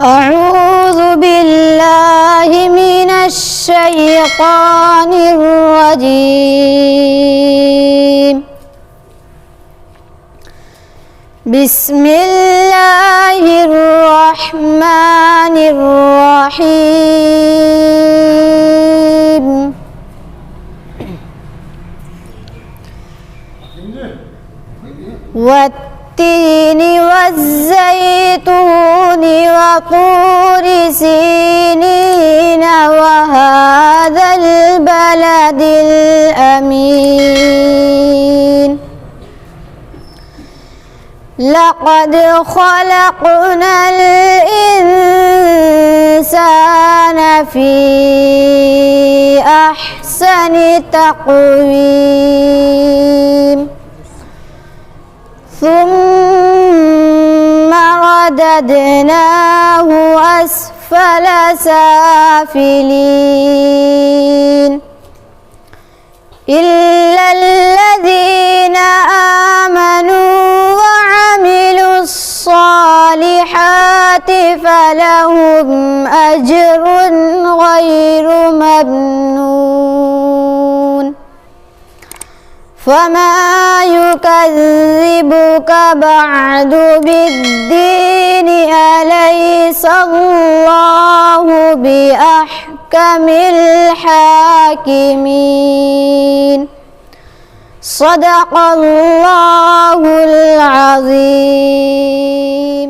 أعوذ بالله من الشيطان الرجيم. بسم الله الرحمن الرحيم. والتين والزيتون وطور سينين وهذا البلد الأمين. لقد خلقنا الإنسان في أحسن تقويم ثم رددناه أسفل سافلين إلا الذين آمنوا وعملوا الصالحات فلهم أجر غير ممنون. فما يكذبك بعد بالدين أليس الله بأحكم الحاكمين. صدق الله العظيم.